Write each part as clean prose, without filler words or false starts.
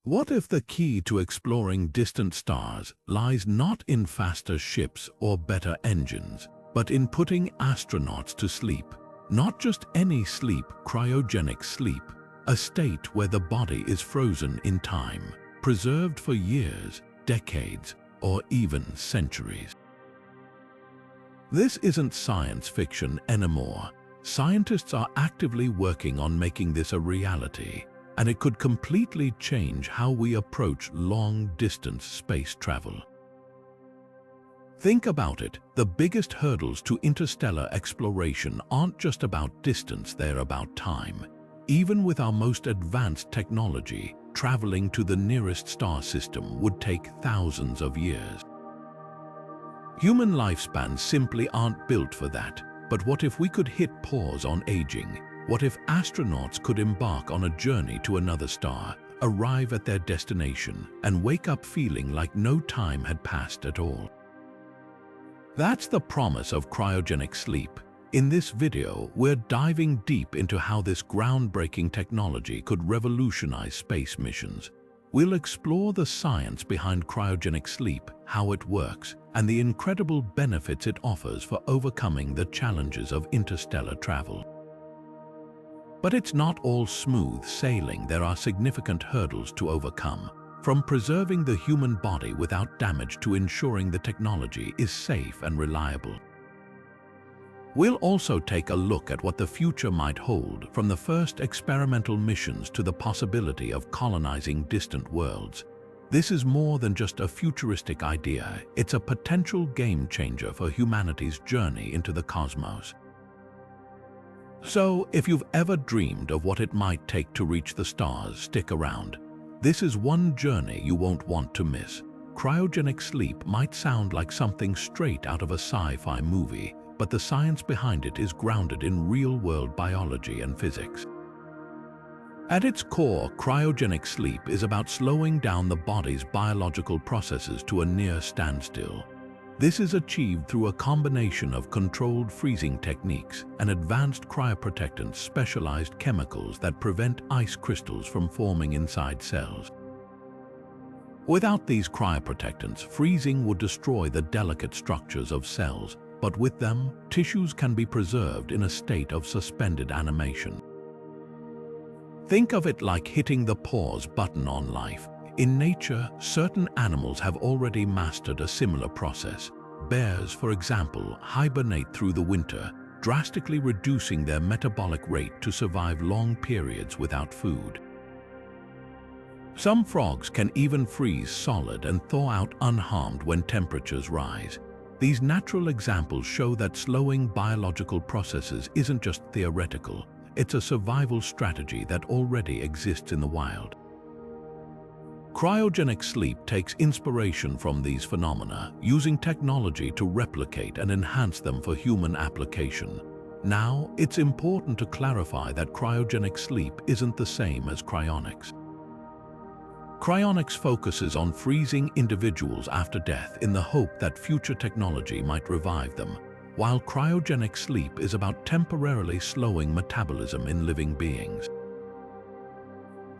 What if the key to exploring distant stars lies not in faster ships or better engines, but in putting astronauts to sleep? Not just any sleep, cryogenic sleep, a state where the body is frozen in time, preserved for years, decades, or even centuries. This isn't science fiction anymore. Scientists are actively working on making this a reality, and it could completely change how we approach long-distance space travel. Think about it, the biggest hurdles to interstellar exploration aren't just about distance, they're about time. Even with our most advanced technology, traveling to the nearest star system would take thousands of years. Human lifespans simply aren't built for that. But what if we could hit pause on aging? What if astronauts could embark on a journey to another star, arrive at their destination, and wake up feeling like no time had passed at all? That's the promise of cryogenic sleep. In this video, we're diving deep into how this groundbreaking technology could revolutionize space missions. We'll explore the science behind cryogenic sleep, how it works, and the incredible benefits it offers for overcoming the challenges of interstellar travel. But it's not all smooth sailing. There are significant hurdles to overcome, from preserving the human body without damage to ensuring the technology is safe and reliable. We'll also take a look at what the future might hold, from the first experimental missions to the possibility of colonizing distant worlds. This is more than just a futuristic idea, it's a potential game changer for humanity's journey into the cosmos. So, if you've ever dreamed of what it might take to reach the stars, stick around. This is one journey you won't want to miss. Cryogenic sleep might sound like something straight out of a sci-fi movie, but the science behind it is grounded in real-world biology and physics. At its core, cryogenic sleep is about slowing down the body's biological processes to a near standstill. This is achieved through a combination of controlled freezing techniques and advanced cryoprotectants, specialized chemicals that prevent ice crystals from forming inside cells. Without these cryoprotectants, freezing would destroy the delicate structures of cells, but with them, tissues can be preserved in a state of suspended animation. Think of it like hitting the pause button on life. In nature, certain animals have already mastered a similar process. Bears, for example, hibernate through the winter, drastically reducing their metabolic rate to survive long periods without food. Some frogs can even freeze solid and thaw out unharmed when temperatures rise. These natural examples show that slowing biological processes isn't just theoretical. It's a survival strategy that already exists in the wild. Cryogenic sleep takes inspiration from these phenomena, using technology to replicate and enhance them for human application. Now, it's important to clarify that cryogenic sleep isn't the same as cryonics. Cryonics focuses on freezing individuals after death in the hope that future technology might revive them, while cryogenic sleep is about temporarily slowing metabolism in living beings.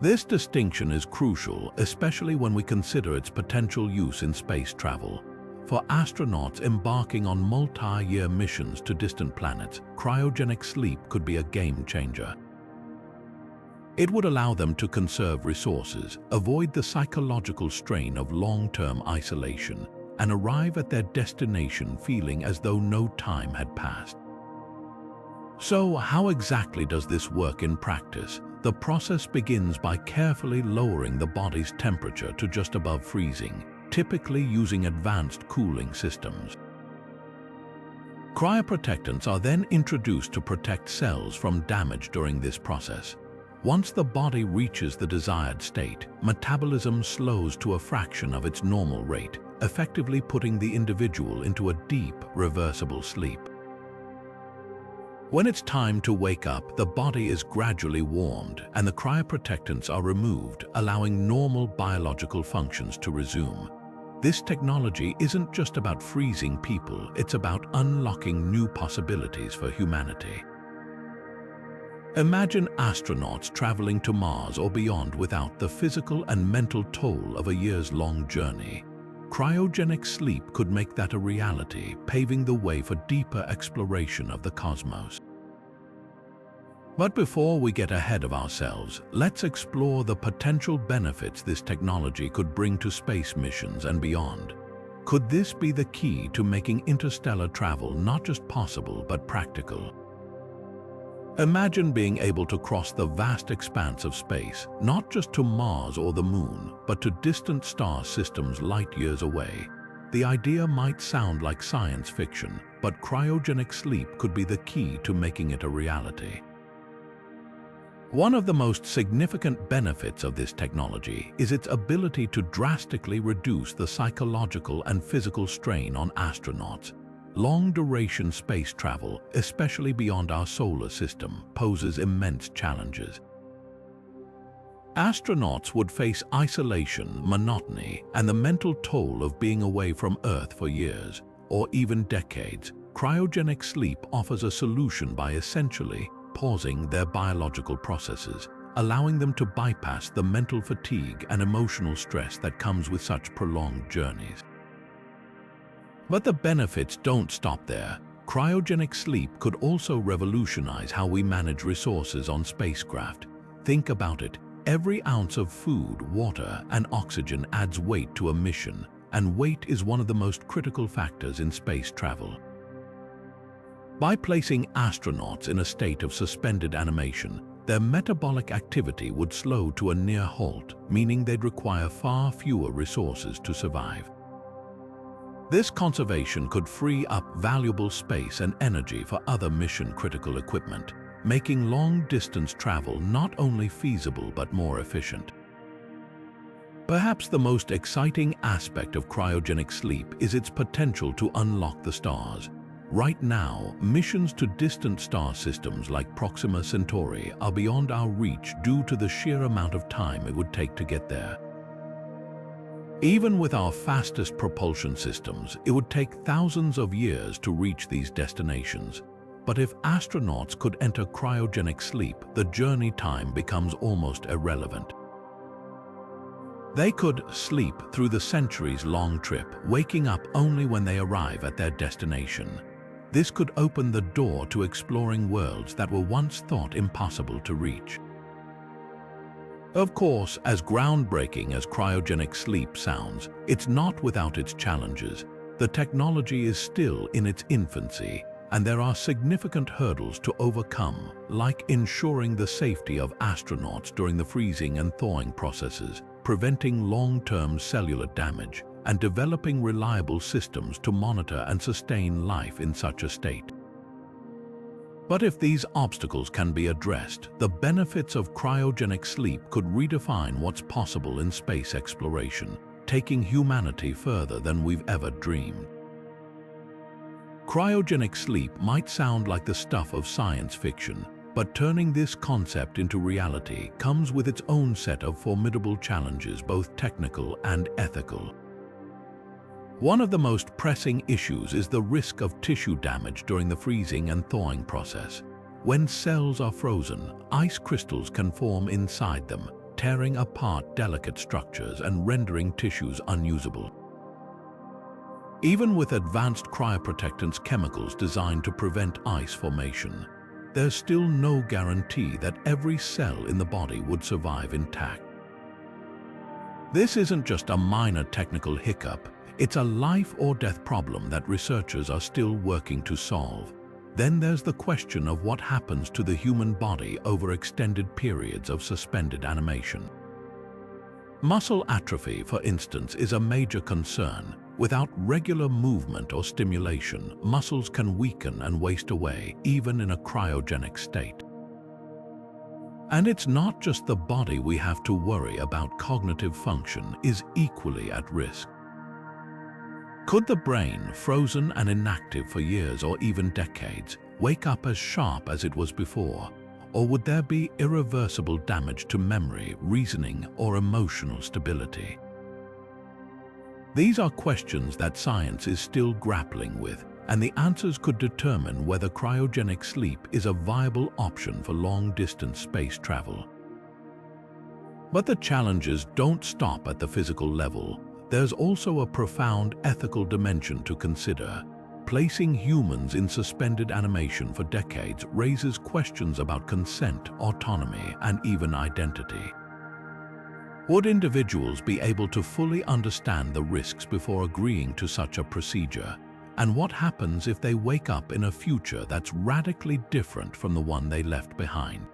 This distinction is crucial, especially when we consider its potential use in space travel. For astronauts embarking on multi-year missions to distant planets, cryogenic sleep could be a game changer. It would allow them to conserve resources, avoid the psychological strain of long-term isolation, and arrive at their destination feeling as though no time had passed. So, how exactly does this work in practice? The process begins by carefully lowering the body's temperature to just above freezing, typically using advanced cooling systems. Cryoprotectants are then introduced to protect cells from damage during this process. Once the body reaches the desired state, metabolism slows to a fraction of its normal rate, effectively putting the individual into a deep, reversible sleep. When it's time to wake up, the body is gradually warmed and the cryoprotectants are removed, allowing normal biological functions to resume. This technology isn't just about freezing people, it's about unlocking new possibilities for humanity. Imagine astronauts traveling to Mars or beyond without the physical and mental toll of a years-long journey. Cryogenic sleep could make that a reality, paving the way for deeper exploration of the cosmos. But before we get ahead of ourselves, let's explore the potential benefits this technology could bring to space missions and beyond. Could this be the key to making interstellar travel not just possible but practical? Imagine being able to cross the vast expanse of space, not just to Mars or the Moon, but to distant star systems light years away. The idea might sound like science fiction, but cryogenic sleep could be the key to making it a reality. One of the most significant benefits of this technology is its ability to drastically reduce the psychological and physical strain on astronauts. Long-duration space travel, especially beyond our solar system, poses immense challenges. Astronauts would face isolation, monotony, and the mental toll of being away from Earth for years, or even decades. Cryogenic sleep offers a solution by essentially pausing their biological processes, allowing them to bypass the mental fatigue and emotional stress that comes with such prolonged journeys. But the benefits don't stop there. Cryogenic sleep could also revolutionize how we manage resources on spacecraft. Think about it. Every ounce of food, water, and oxygen adds weight to a mission, and weight is one of the most critical factors in space travel. By placing astronauts in a state of suspended animation, their metabolic activity would slow to a near halt, meaning they'd require far fewer resources to survive. This conservation could free up valuable space and energy for other mission-critical equipment, making long-distance travel not only feasible but more efficient. Perhaps the most exciting aspect of cryogenic sleep is its potential to unlock the stars. Right now, missions to distant star systems like Proxima Centauri are beyond our reach due to the sheer amount of time it would take to get there. Even with our fastest propulsion systems, it would take thousands of years to reach these destinations. But if astronauts could enter cryogenic sleep, the journey time becomes almost irrelevant. They could sleep through the centuries-long trip, waking up only when they arrive at their destination. This could open the door to exploring worlds that were once thought impossible to reach. Of course, as groundbreaking as cryogenic sleep sounds, it's not without its challenges. The technology is still in its infancy, and there are significant hurdles to overcome, like ensuring the safety of astronauts during the freezing and thawing processes, preventing long-term cellular damage, and developing reliable systems to monitor and sustain life in such a state. But if these obstacles can be addressed, the benefits of cryogenic sleep could redefine what's possible in space exploration, taking humanity further than we've ever dreamed. Cryogenic sleep might sound like the stuff of science fiction, but turning this concept into reality comes with its own set of formidable challenges, both technical and ethical. One of the most pressing issues is the risk of tissue damage during the freezing and thawing process. When cells are frozen, ice crystals can form inside them, tearing apart delicate structures and rendering tissues unusable. Even with advanced cryoprotectants chemicals designed to prevent ice formation, there's still no guarantee that every cell in the body would survive intact. This isn't just a minor technical hiccup. It's a life or death problem that researchers are still working to solve. Then there's the question of what happens to the human body over extended periods of suspended animation. Muscle atrophy, for instance, is a major concern. Without regular movement or stimulation, muscles can weaken and waste away, even in a cryogenic state. And it's not just the body we have to worry about. Cognitive function is equally at risk. Could the brain, frozen and inactive for years or even decades, wake up as sharp as it was before? Or would there be irreversible damage to memory, reasoning, or emotional stability? These are questions that science is still grappling with, and the answers could determine whether cryogenic sleep is a viable option for long-distance space travel. But the challenges don't stop at the physical level. There's also a profound ethical dimension to consider. Placing humans in suspended animation for decades raises questions about consent, autonomy, and even identity. Would individuals be able to fully understand the risks before agreeing to such a procedure? And what happens if they wake up in a future that's radically different from the one they left behind?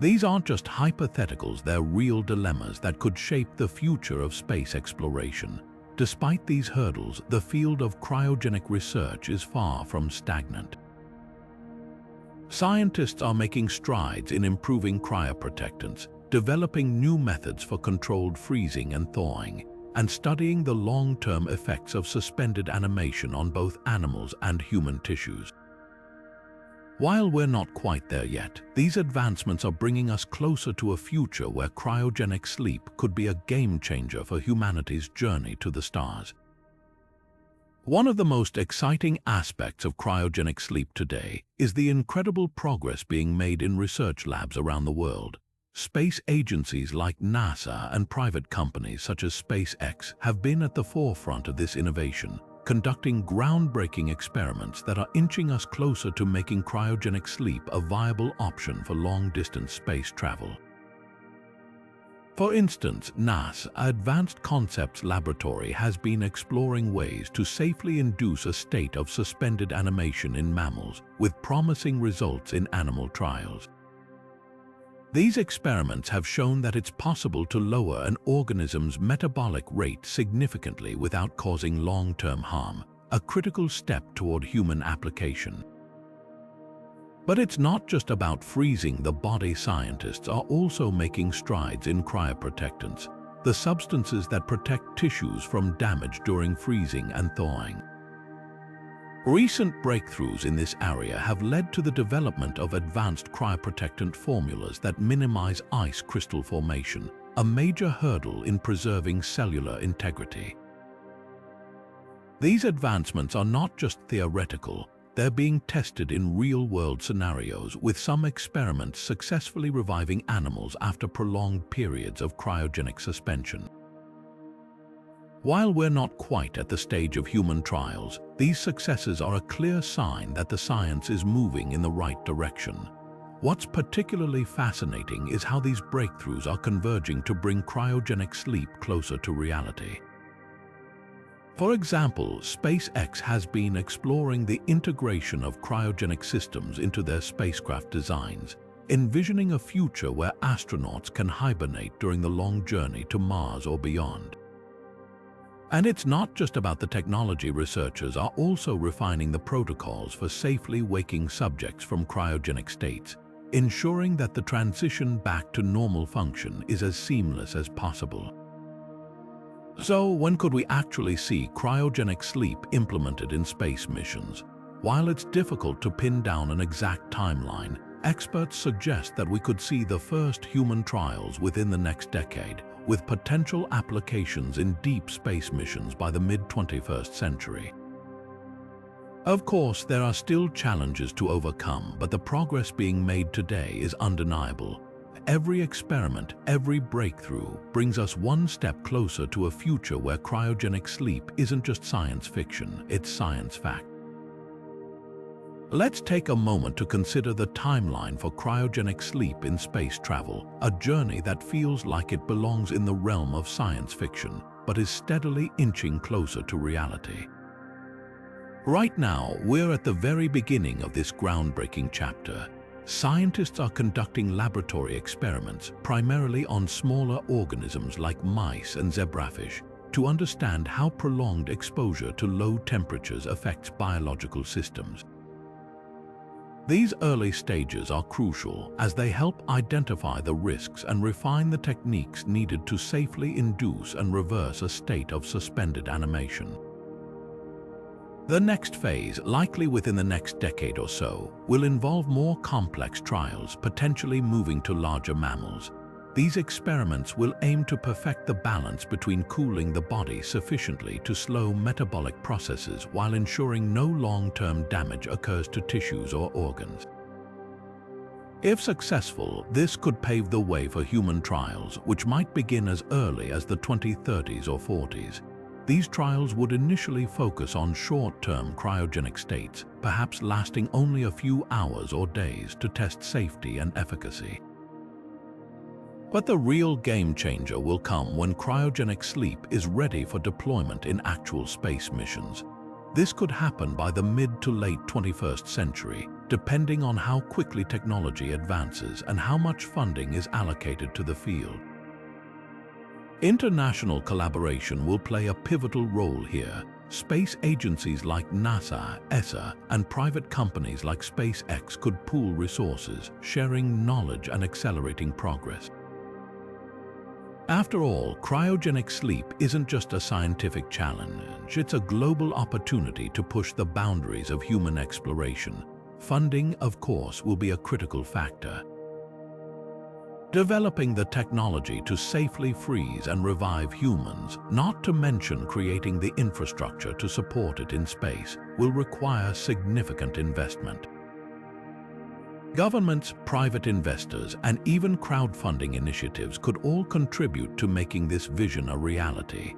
These aren't just hypotheticals, they're real dilemmas that could shape the future of space exploration. Despite these hurdles, the field of cryogenic research is far from stagnant. Scientists are making strides in improving cryoprotectants, developing new methods for controlled freezing and thawing, and studying the long-term effects of suspended animation on both animals and human tissues. While we're not quite there yet, these advancements are bringing us closer to a future where cryogenic sleep could be a game-changer for humanity's journey to the stars. One of the most exciting aspects of cryogenic sleep today is the incredible progress being made in research labs around the world. Space agencies like NASA and private companies such as SpaceX have been at the forefront of this innovation, conducting groundbreaking experiments that are inching us closer to making cryogenic sleep a viable option for long-distance space travel. For instance, NASA's Advanced Concepts Laboratory has been exploring ways to safely induce a state of suspended animation in mammals, with promising results in animal trials. These experiments have shown that it's possible to lower an organism's metabolic rate significantly without causing long-term harm, a critical step toward human application. But it's not just about freezing the body. Scientists are also making strides in cryoprotectants, the substances that protect tissues from damage during freezing and thawing. Recent breakthroughs in this area have led to the development of advanced cryoprotectant formulas that minimize ice crystal formation, a major hurdle in preserving cellular integrity. These advancements are not just theoretical, they're being tested in real-world scenarios, with some experiments successfully reviving animals after prolonged periods of cryogenic suspension. While we're not quite at the stage of human trials, these successes are a clear sign that the science is moving in the right direction. What's particularly fascinating is how these breakthroughs are converging to bring cryogenic sleep closer to reality. For example, SpaceX has been exploring the integration of cryogenic systems into their spacecraft designs, envisioning a future where astronauts can hibernate during the long journey to Mars or beyond. And it's not just about the technology. Researchers are also refining the protocols for safely waking subjects from cryogenic states, ensuring that the transition back to normal function is as seamless as possible. So, when could we actually see cryogenic sleep implemented in space missions? While it's difficult to pin down an exact timeline, experts suggest that we could see the first human trials within the next decade, with potential applications in deep space missions by the mid-21st century. Of course, there are still challenges to overcome, but the progress being made today is undeniable. Every experiment, every breakthrough brings us one step closer to a future where cryogenic sleep isn't just science fiction, it's science fact. Let's take a moment to consider the timeline for cryogenic sleep in space travel, a journey that feels like it belongs in the realm of science fiction, but is steadily inching closer to reality. Right now, we're at the very beginning of this groundbreaking chapter. Scientists are conducting laboratory experiments, primarily on smaller organisms like mice and zebrafish, to understand how prolonged exposure to low temperatures affects biological systems. These early stages are crucial as they help identify the risks and refine the techniques needed to safely induce and reverse a state of suspended animation. The next phase, likely within the next decade or so, will involve more complex trials, potentially moving to larger mammals. These experiments will aim to perfect the balance between cooling the body sufficiently to slow metabolic processes while ensuring no long-term damage occurs to tissues or organs. If successful, this could pave the way for human trials, which might begin as early as the 2030s or 40s. These trials would initially focus on short-term cryogenic states, perhaps lasting only a few hours or days to test safety and efficacy. But the real game changer will come when cryogenic sleep is ready for deployment in actual space missions. This could happen by the mid to late 21st century, depending on how quickly technology advances and how much funding is allocated to the field. International collaboration will play a pivotal role here. Space agencies like NASA, ESA, and private companies like SpaceX could pool resources, sharing knowledge and accelerating progress. After all, cryogenic sleep isn't just a scientific challenge, it's a global opportunity to push the boundaries of human exploration. Funding, of course, will be a critical factor. Developing the technology to safely freeze and revive humans, not to mention creating the infrastructure to support it in space, will require significant investment. Governments, private investors, and even crowdfunding initiatives could all contribute to making this vision a reality.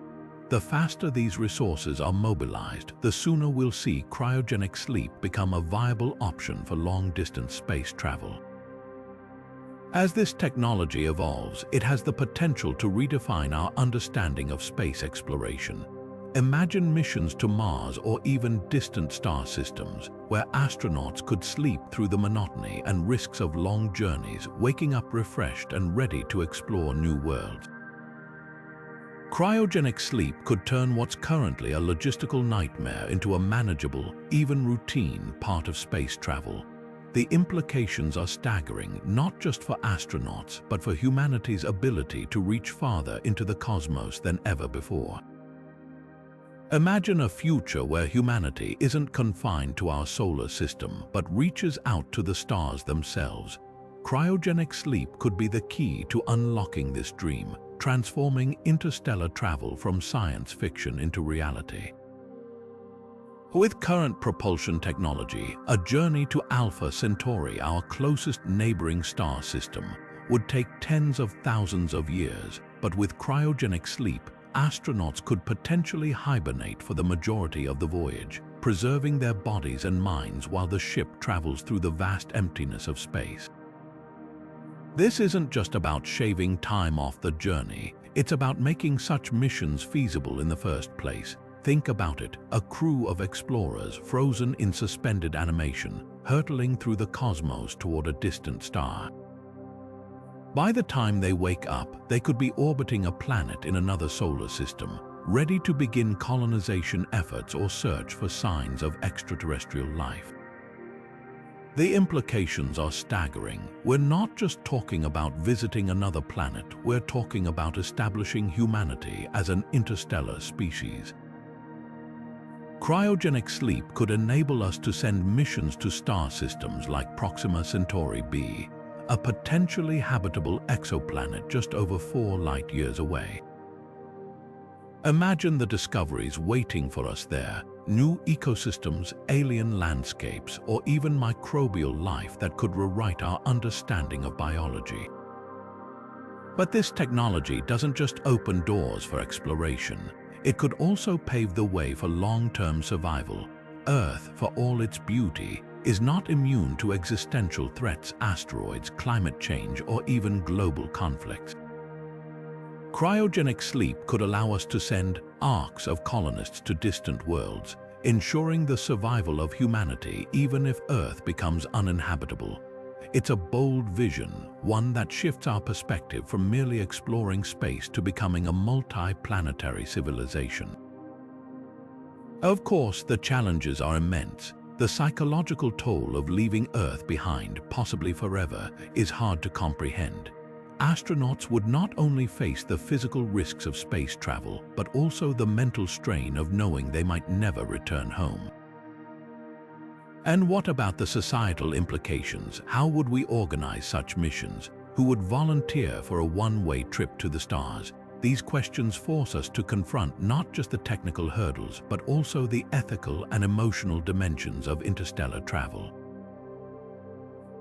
The faster these resources are mobilized, the sooner we'll see cryogenic sleep become a viable option for long-distance space travel. As this technology evolves, it has the potential to redefine our understanding of space exploration. Imagine missions to Mars or even distant star systems, where astronauts could sleep through the monotony and risks of long journeys, waking up refreshed and ready to explore new worlds. Cryogenic sleep could turn what's currently a logistical nightmare into a manageable, even routine part of space travel. The implications are staggering, not just for astronauts, but for humanity's ability to reach farther into the cosmos than ever before. Imagine a future where humanity isn't confined to our solar system, but reaches out to the stars themselves. Cryogenic sleep could be the key to unlocking this dream, transforming interstellar travel from science fiction into reality. With current propulsion technology, a journey to Alpha Centauri, our closest neighboring star system, would take tens of thousands of years, but with cryogenic sleep, astronauts could potentially hibernate for the majority of the voyage, preserving their bodies and minds while the ship travels through the vast emptiness of space. This isn't just about shaving time off the journey, it's about making such missions feasible in the first place. Think about it, a crew of explorers frozen in suspended animation, hurtling through the cosmos toward a distant star. By the time they wake up, they could be orbiting a planet in another solar system, ready to begin colonization efforts or search for signs of extraterrestrial life. The implications are staggering. We're not just talking about visiting another planet, we're talking about establishing humanity as an interstellar species. Cryogenic sleep could enable us to send missions to star systems like Proxima Centauri b, a potentially habitable exoplanet just over 4 light-years away. Imagine the discoveries waiting for us there, new ecosystems, alien landscapes, or even microbial life that could rewrite our understanding of biology. But this technology doesn't just open doors for exploration. It could also pave the way for long-term survival. Earth, for all its beauty, is not immune to existential threats, asteroids, climate change, or even global conflicts. Cryogenic sleep could allow us to send arcs of colonists to distant worlds, ensuring the survival of humanity even if Earth becomes uninhabitable. It's a bold vision, one that shifts our perspective from merely exploring space to becoming a multi-planetary civilization. Of course, the challenges are immense. The psychological toll of leaving Earth behind, possibly forever, is hard to comprehend. Astronauts would not only face the physical risks of space travel, but also the mental strain of knowing they might never return home. And what about the societal implications? How would we organize such missions? Who would volunteer for a one-way trip to the stars? These questions force us to confront not just the technical hurdles, but also the ethical and emotional dimensions of interstellar travel.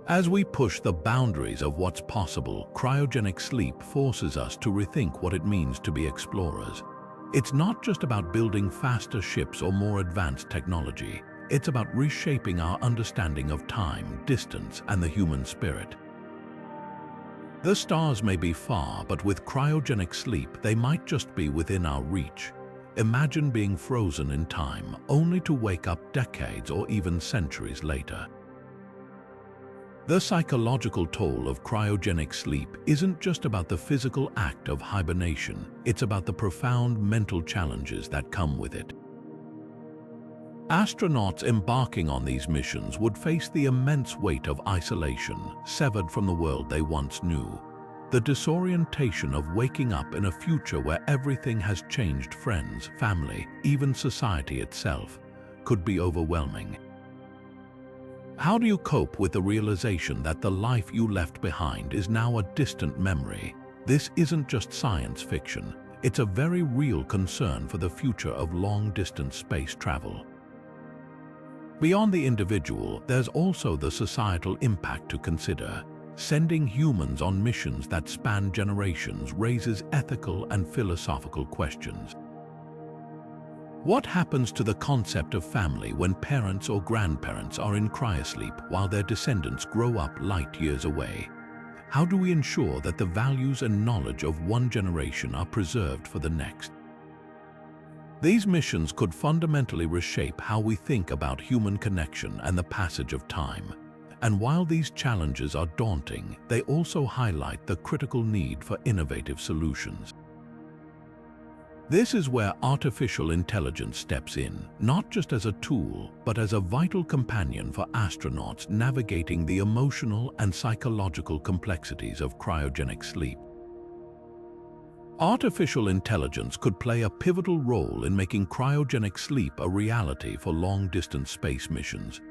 As we push the boundaries of what's possible, cryogenic sleep forces us to rethink what it means to be explorers. It's not just about building faster ships or more advanced technology. It's about reshaping our understanding of time, distance, and the human spirit. The stars may be far, but with cryogenic sleep, they might just be within our reach. Imagine being frozen in time, only to wake up decades or even centuries later. The psychological toll of cryogenic sleep isn't just about the physical act of hibernation, it's about the profound mental challenges that come with it. Astronauts embarking on these missions would face the immense weight of isolation, severed from the world they once knew. The disorientation of waking up in a future where everything has changed, friends, family, even society itself, could be overwhelming. How do you cope with the realization that the life you left behind is now a distant memory? This isn't just science fiction. It's a very real concern for the future of long-distance space travel. Beyond the individual, there's also the societal impact to consider. Sending humans on missions that span generations raises ethical and philosophical questions. What happens to the concept of family when parents or grandparents are in cryosleep while their descendants grow up light years away? How do we ensure that the values and knowledge of one generation are preserved for the next? These missions could fundamentally reshape how we think about human connection and the passage of time. And while these challenges are daunting, they also highlight the critical need for innovative solutions. This is where artificial intelligence steps in, not just as a tool, but as a vital companion for astronauts navigating the emotional and psychological complexities of cryogenic sleep. Artificial intelligence could play a pivotal role in making cryogenic sleep a reality for long-distance space missions.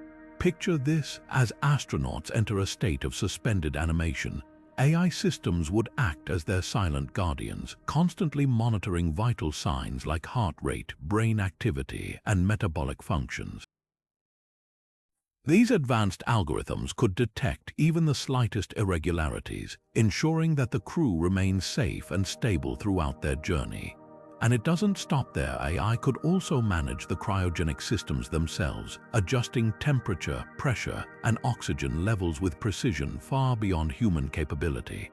Picture this: as astronauts enter a state of suspended animation, AI systems would act as their silent guardians, constantly monitoring vital signs like heart rate, brain activity, and metabolic functions. These advanced algorithms could detect even the slightest irregularities, ensuring that the crew remains safe and stable throughout their journey. And it doesn't stop there. AI could also manage the cryogenic systems themselves, adjusting temperature, pressure, and oxygen levels with precision far beyond human capability.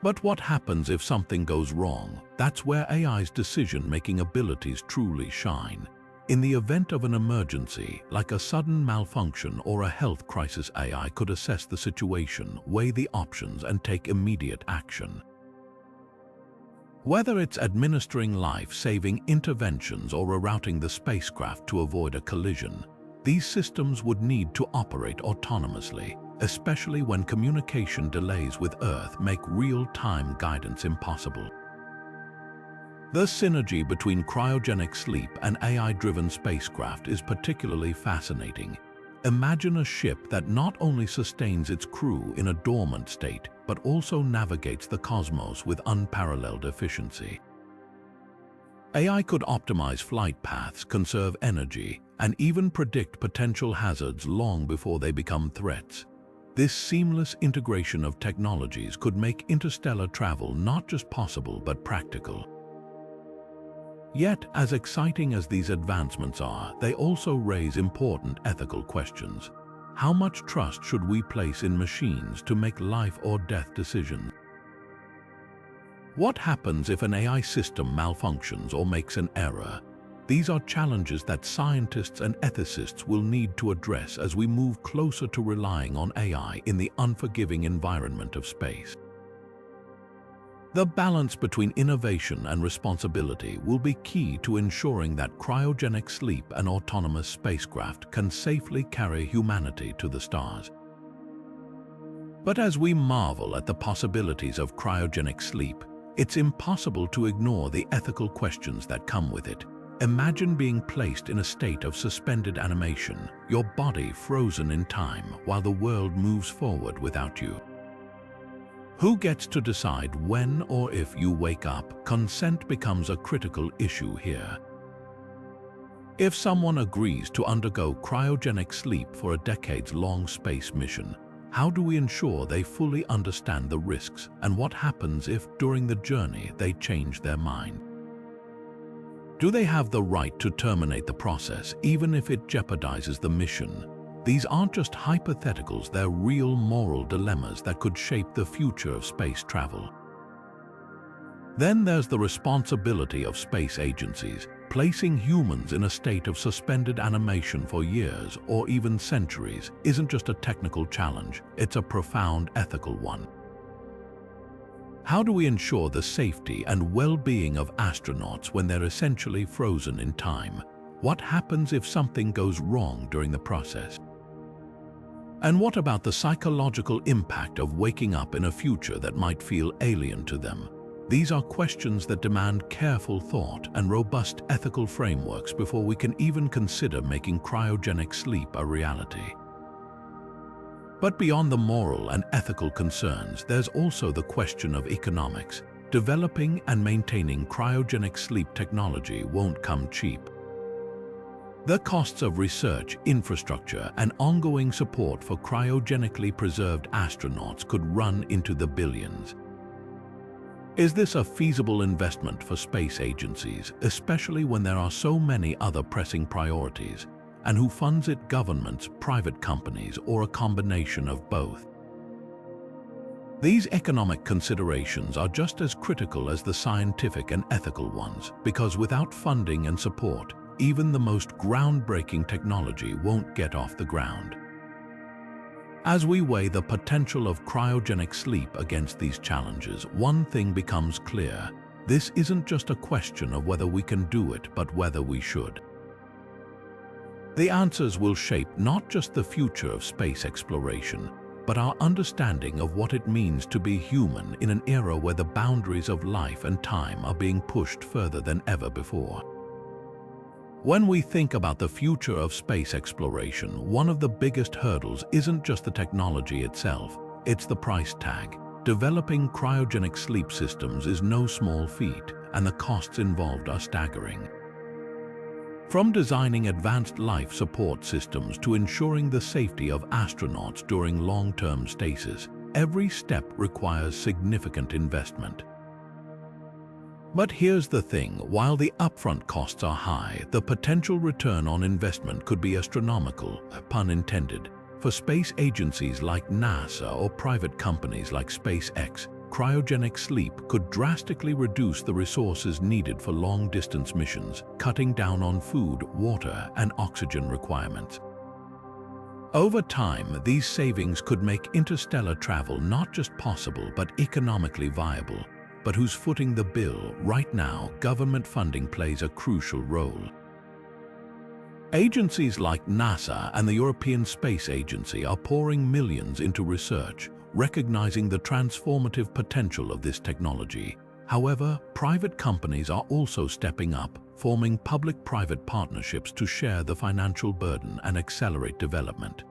But what happens if something goes wrong? That's where AI's decision-making abilities truly shine. In the event of an emergency, like a sudden malfunction or a health crisis, AI could assess the situation, weigh the options, and take immediate action. Whether it's administering life-saving interventions or rerouting the spacecraft to avoid a collision, these systems would need to operate autonomously, especially when communication delays with Earth make real-time guidance impossible. The synergy between cryogenic sleep and AI-driven spacecraft is particularly fascinating. Imagine a ship that not only sustains its crew in a dormant state, but also navigates the cosmos with unparalleled efficiency. AI could optimize flight paths, conserve energy, and even predict potential hazards long before they become threats. This seamless integration of technologies could make interstellar travel not just possible but practical. Yet, as exciting as these advancements are, they also raise important ethical questions. How much trust should we place in machines to make life or death decisions? What happens if an AI system malfunctions or makes an error? These are challenges that scientists and ethicists will need to address as we move closer to relying on AI in the unforgiving environment of space. The balance between innovation and responsibility will be key to ensuring that cryogenic sleep and autonomous spacecraft can safely carry humanity to the stars. But as we marvel at the possibilities of cryogenic sleep, it's impossible to ignore the ethical questions that come with it. Imagine being placed in a state of suspended animation, your body frozen in time while the world moves forward without you. Who gets to decide when or if you wake up? Consent becomes a critical issue here. If someone agrees to undergo cryogenic sleep for a decades-long space mission, how do we ensure they fully understand the risks, and what happens if, during the journey, they change their mind? Do they have the right to terminate the process, even if it jeopardizes the mission? These aren't just hypotheticals, they're real moral dilemmas that could shape the future of space travel. Then there's the responsibility of space agencies. Placing humans in a state of suspended animation for years or even centuries isn't just a technical challenge, it's a profound ethical one. How do we ensure the safety and well-being of astronauts when they're essentially frozen in time? What happens if something goes wrong during the process? And what about the psychological impact of waking up in a future that might feel alien to them? These are questions that demand careful thought and robust ethical frameworks before we can even consider making cryogenic sleep a reality. But beyond the moral and ethical concerns, there's also the question of economics. Developing and maintaining cryogenic sleep technology won't come cheap. The costs of research, infrastructure, and ongoing support for cryogenically preserved astronauts could run into the billions. Is this a feasible investment for space agencies, especially when there are so many other pressing priorities? And who funds it? Governments, private companies, or a combination of both? These economic considerations are just as critical as the scientific and ethical ones, because without funding and support, even the most groundbreaking technology won't get off the ground. As we weigh the potential of cryogenic sleep against these challenges, one thing becomes clear. This isn't just a question of whether we can do it, but whether we should. The answers will shape not just the future of space exploration, but our understanding of what it means to be human in an era where the boundaries of life and time are being pushed further than ever before. When we think about the future of space exploration, one of the biggest hurdles isn't just the technology itself, it's the price tag. Developing cryogenic sleep systems is no small feat, and the costs involved are staggering. From designing advanced life support systems to ensuring the safety of astronauts during long-term stasis, every step requires significant investment. But here's the thing, while the upfront costs are high, the potential return on investment could be astronomical, pun intended. For space agencies like NASA or private companies like SpaceX, cryogenic sleep could drastically reduce the resources needed for long-distance missions, cutting down on food, water, and oxygen requirements. Over time, these savings could make interstellar travel not just possible but economically viable. But who's footing the bill? Right now, government funding plays a crucial role. Agencies like NASA and the European Space Agency are pouring millions into research, recognizing the transformative potential of this technology. However, private companies are also stepping up, forming public-private partnerships to share the financial burden and accelerate development.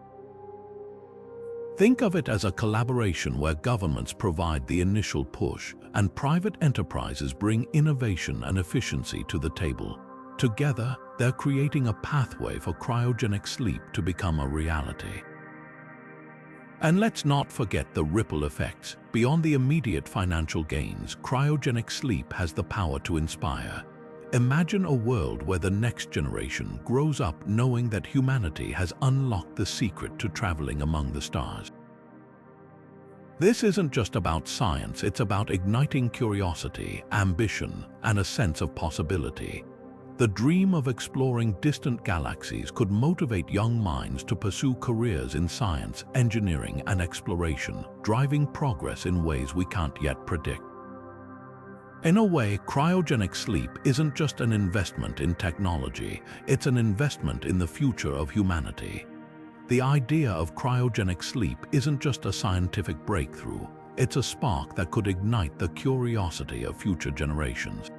Think of it as a collaboration where governments provide the initial push and private enterprises bring innovation and efficiency to the table. Together, they're creating a pathway for cryogenic sleep to become a reality. And let's not forget the ripple effects. Beyond the immediate financial gains, cryogenic sleep has the power to inspire. Imagine a world where the next generation grows up knowing that humanity has unlocked the secret to traveling among the stars. This isn't just about science, it's about igniting curiosity, ambition, and a sense of possibility. The dream of exploring distant galaxies could motivate young minds to pursue careers in science, engineering, and exploration, driving progress in ways we can't yet predict. In a way, cryogenic sleep isn't just an investment in technology, it's an investment in the future of humanity. The idea of cryogenic sleep isn't just a scientific breakthrough, it's a spark that could ignite the curiosity of future generations.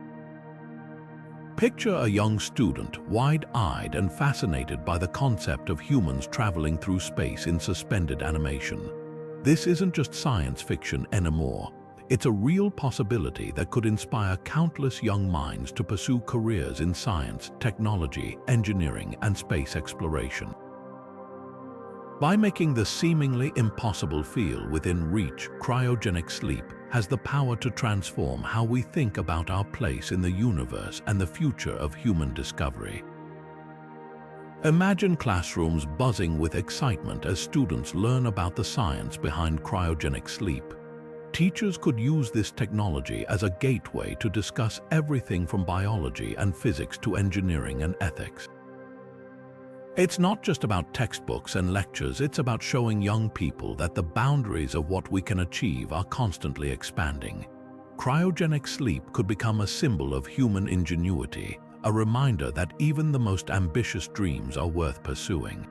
Picture a young student, wide-eyed and fascinated by the concept of humans traveling through space in suspended animation. This isn't just science fiction anymore. It's a real possibility that could inspire countless young minds to pursue careers in science, technology, engineering, and space exploration. By making the seemingly impossible feel within reach, cryogenic sleep has the power to transform how we think about our place in the universe and the future of human discovery. Imagine classrooms buzzing with excitement as students learn about the science behind cryogenic sleep. Teachers could use this technology as a gateway to discuss everything from biology and physics to engineering and ethics. It's not just about textbooks and lectures, it's about showing young people that the boundaries of what we can achieve are constantly expanding. Cryogenic sleep could become a symbol of human ingenuity, a reminder that even the most ambitious dreams are worth pursuing.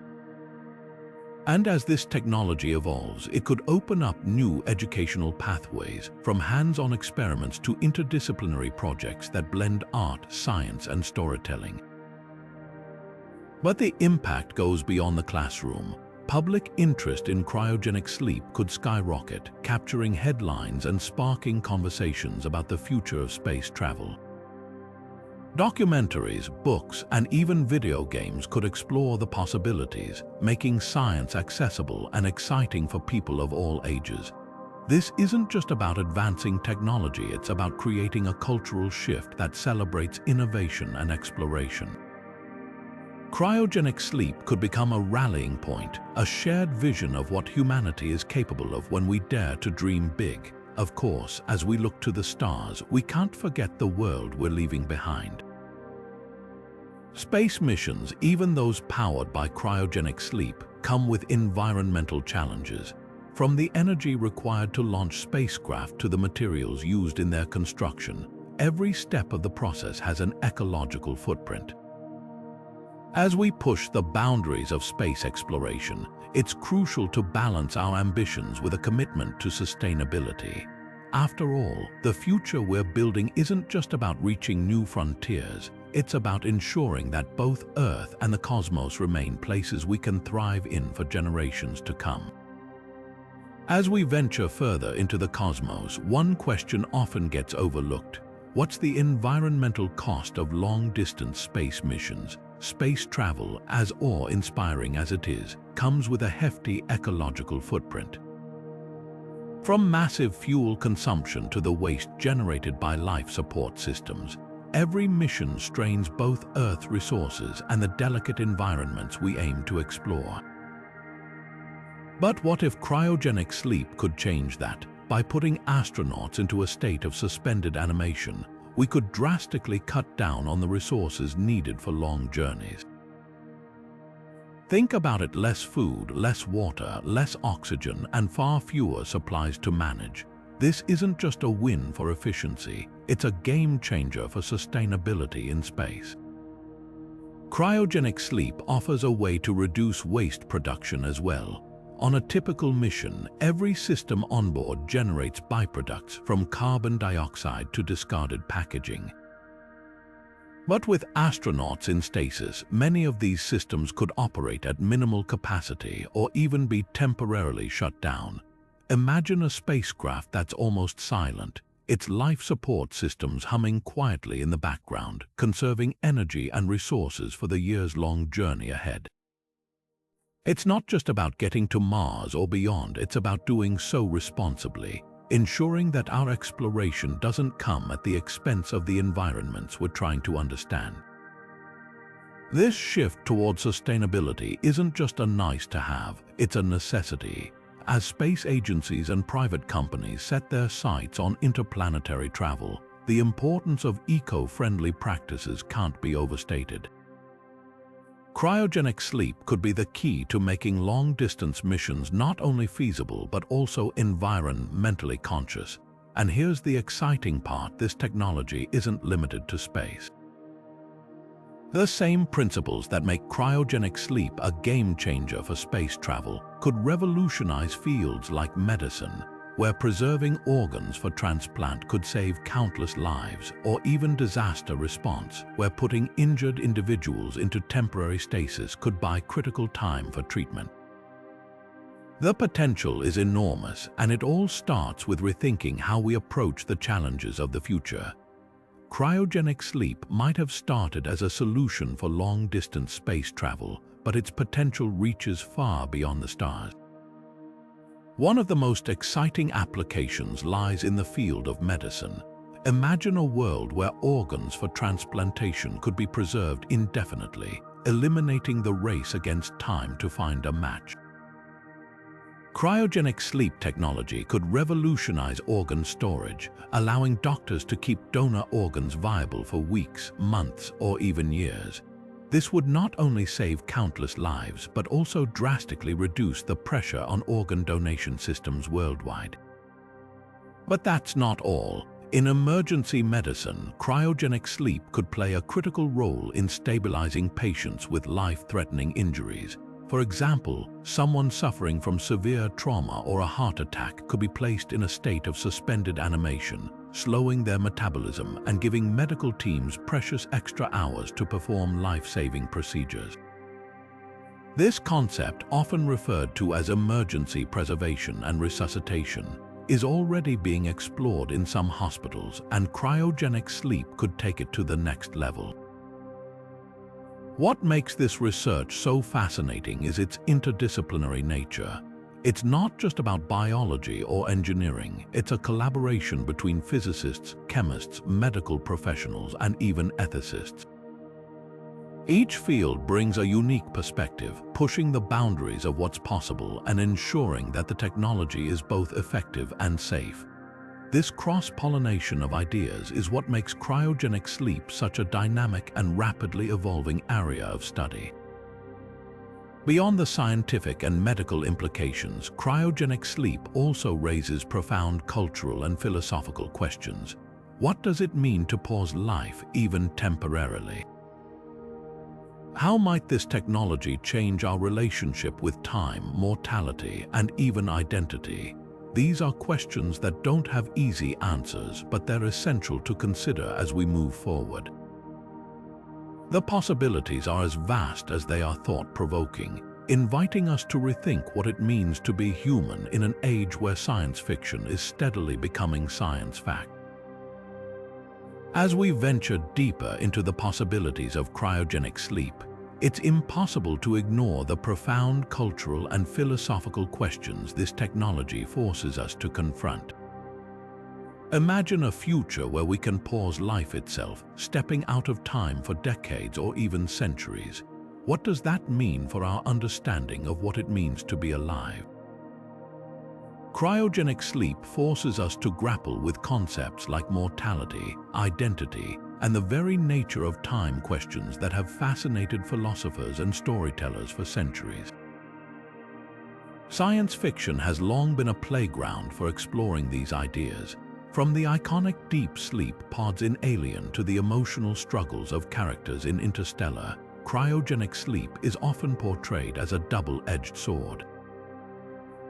And as this technology evolves, it could open up new educational pathways, from hands-on experiments to interdisciplinary projects that blend art, science, and storytelling. But the impact goes beyond the classroom. Public interest in cryogenic sleep could skyrocket, capturing headlines and sparking conversations about the future of space travel. Documentaries, books, and even video games could explore the possibilities, making science accessible and exciting for people of all ages. This isn't just about advancing technology, it's about creating a cultural shift that celebrates innovation and exploration. Cryogenic sleep could become a rallying point, a shared vision of what humanity is capable of when we dare to dream big. Of course, as we look to the stars, we can't forget the world we're leaving behind. Space missions, even those powered by cryogenic sleep, come with environmental challenges. From the energy required to launch spacecraft to the materials used in their construction, every step of the process has an ecological footprint. As we push the boundaries of space exploration, it's crucial to balance our ambitions with a commitment to sustainability. After all, the future we're building isn't just about reaching new frontiers, it's about ensuring that both Earth and the cosmos remain places we can thrive in for generations to come. As we venture further into the cosmos, one question often gets overlooked. What's the environmental cost of long-distance space missions? Space travel, as awe-inspiring as it is, comes with a hefty ecological footprint. From massive fuel consumption to the waste generated by life support systems, every mission strains both Earth resources and the delicate environments we aim to explore. But what if cryogenic sleep could change that? By putting astronauts into a state of suspended animation, we could drastically cut down on the resources needed for long journeys. Think about it: less food, less water, less oxygen, and far fewer supplies to manage. This isn't just a win for efficiency, it's a game changer for sustainability in space. Cryogenic sleep offers a way to reduce waste production as well. On a typical mission, every system on board generates byproducts, from carbon dioxide to discarded packaging. But with astronauts in stasis, many of these systems could operate at minimal capacity or even be temporarily shut down. Imagine a spacecraft that's almost silent, its life support systems humming quietly in the background, conserving energy and resources for the years-long journey ahead. It's not just about getting to Mars or beyond, it's about doing so responsibly, ensuring that our exploration doesn't come at the expense of the environments we're trying to understand. This shift towards sustainability isn't just a nice-to-have, it's a necessity. As space agencies and private companies set their sights on interplanetary travel, the importance of eco-friendly practices can't be overstated. Cryogenic sleep could be the key to making long-distance missions not only feasible but also environmentally conscious. And here's the exciting part: this technology isn't limited to space. The same principles that make cryogenic sleep a game-changer for space travel could revolutionize fields like medicine, where preserving organs for transplant could save countless lives, or even disaster response, where putting injured individuals into temporary stasis could buy critical time for treatment. The potential is enormous, and it all starts with rethinking how we approach the challenges of the future. Cryogenic sleep might have started as a solution for long-distance space travel, but its potential reaches far beyond the stars. One of the most exciting applications lies in the field of medicine. Imagine a world where organs for transplantation could be preserved indefinitely, eliminating the race against time to find a match. Cryogenic sleep technology could revolutionize organ storage, allowing doctors to keep donor organs viable for weeks, months, or even years. This would not only save countless lives, but also drastically reduce the pressure on organ donation systems worldwide. But that's not all. In emergency medicine, cryogenic sleep could play a critical role in stabilizing patients with life-threatening injuries. For example, someone suffering from severe trauma or a heart attack could be placed in a state of suspended animation, slowing their metabolism and giving medical teams precious extra hours to perform life-saving procedures. This concept, often referred to as emergency preservation and resuscitation, is already being explored in some hospitals, and cryogenic sleep could take it to the next level. What makes this research so fascinating is its interdisciplinary nature. It's not just about biology or engineering, it's a collaboration between physicists, chemists, medical professionals, and even ethicists. Each field brings a unique perspective, pushing the boundaries of what's possible and ensuring that the technology is both effective and safe. This cross-pollination of ideas is what makes cryogenic sleep such a dynamic and rapidly evolving area of study. Beyond the scientific and medical implications, cryogenic sleep also raises profound cultural and philosophical questions. What does it mean to pause life, even temporarily? How might this technology change our relationship with time, mortality, and even identity? These are questions that don't have easy answers, but they're essential to consider as we move forward. The possibilities are as vast as they are thought-provoking, inviting us to rethink what it means to be human in an age where science fiction is steadily becoming science fact. As we venture deeper into the possibilities of cryogenic sleep, it's impossible to ignore the profound cultural and philosophical questions this technology forces us to confront. Imagine a future where we can pause life itself, stepping out of time for decades or even centuries. What does that mean for our understanding of what it means to be alive? Cryogenic sleep forces us to grapple with concepts like mortality, identity, and the very nature of time, questions that have fascinated philosophers and storytellers for centuries. Science fiction has long been a playground for exploring these ideas, from the iconic deep sleep pods in Alien to the emotional struggles of characters in Interstellar. Cryogenic sleep is often portrayed as a double-edged sword.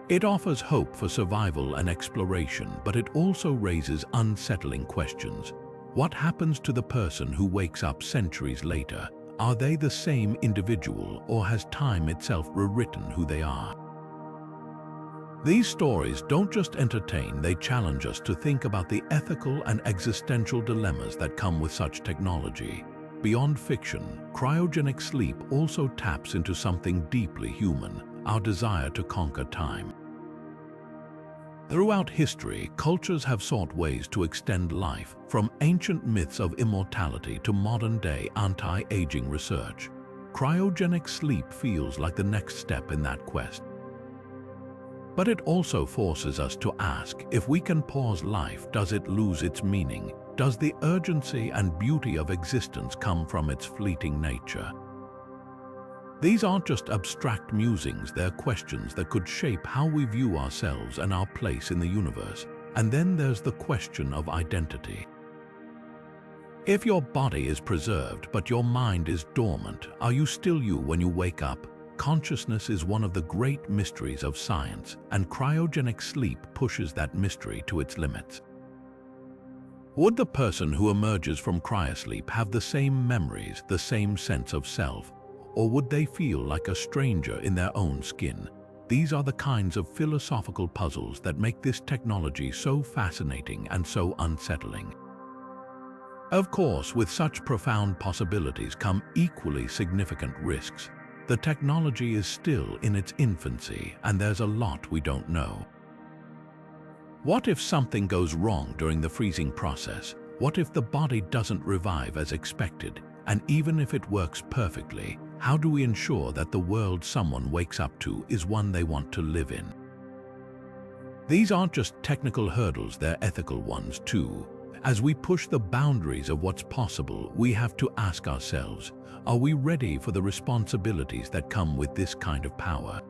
It offers hope for survival and exploration, but it also raises unsettling questions. What happens to the person who wakes up centuries later? Are they the same individual, or has time itself rewritten who they are? These stories don't just entertain, they challenge us to think about the ethical and existential dilemmas that come with such technology. Beyond fiction, cryogenic sleep also taps into something deeply human, our desire to conquer time. Throughout history, cultures have sought ways to extend life, from ancient myths of immortality to modern-day anti-aging research. Cryogenic sleep feels like the next step in that quest. But it also forces us to ask, if we can pause life, does it lose its meaning? Does the urgency and beauty of existence come from its fleeting nature? These aren't just abstract musings, they're questions that could shape how we view ourselves and our place in the universe. And then there's the question of identity. If your body is preserved but your mind is dormant, are you still you when you wake up? Consciousness is one of the great mysteries of science, and cryogenic sleep pushes that mystery to its limits. Would the person who emerges from cryosleep have the same memories, the same sense of self? Or would they feel like a stranger in their own skin? These are the kinds of philosophical puzzles that make this technology so fascinating and so unsettling. Of course, with such profound possibilities come equally significant risks. The technology is still in its infancy, and there's a lot we don't know. What if something goes wrong during the freezing process? What if the body doesn't revive as expected? And even if it works perfectly, how do we ensure that the world someone wakes up to is one they want to live in? These aren't just technical hurdles, they're ethical ones too. As we push the boundaries of what's possible, we have to ask ourselves, are we ready for the responsibilities that come with this kind of power?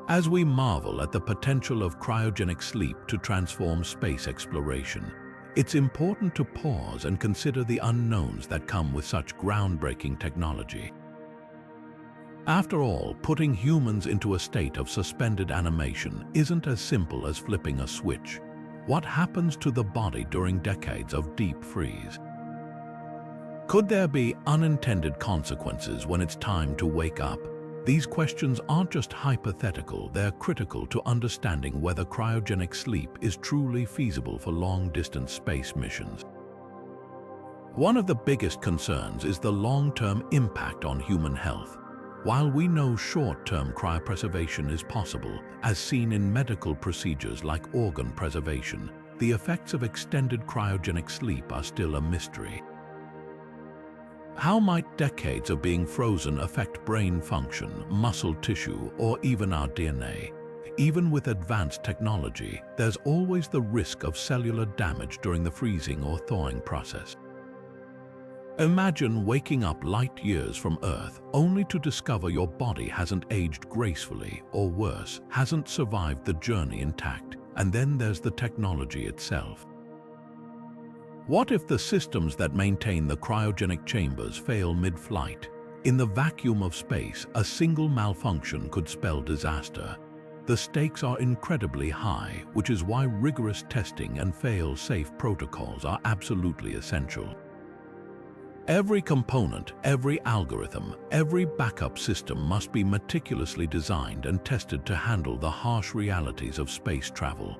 As we marvel at the potential of cryogenic sleep to transform space exploration, it's important to pause and consider the unknowns that come with such groundbreaking technology. After all, putting humans into a state of suspended animation isn't as simple as flipping a switch. What happens to the body during decades of deep freeze? Could there be unintended consequences when it's time to wake up? These questions aren't just hypothetical, they're critical to understanding whether cryogenic sleep is truly feasible for long-distance space missions. One of the biggest concerns is the long-term impact on human health. While we know short-term cryopreservation is possible, as seen in medical procedures like organ preservation, the effects of extended cryogenic sleep are still a mystery. How might decades of being frozen affect brain function, muscle tissue, or even our DNA? Even with advanced technology, there's always the risk of cellular damage during the freezing or thawing process. Imagine waking up light years from Earth only to discover your body hasn't aged gracefully, or worse, hasn't survived the journey intact. And then there's the technology itself. What if the systems that maintain the cryogenic chambers fail mid-flight? In the vacuum of space, a single malfunction could spell disaster. The stakes are incredibly high, which is why rigorous testing and fail-safe protocols are absolutely essential. Every component, every algorithm, every backup system must be meticulously designed and tested to handle the harsh realities of space travel.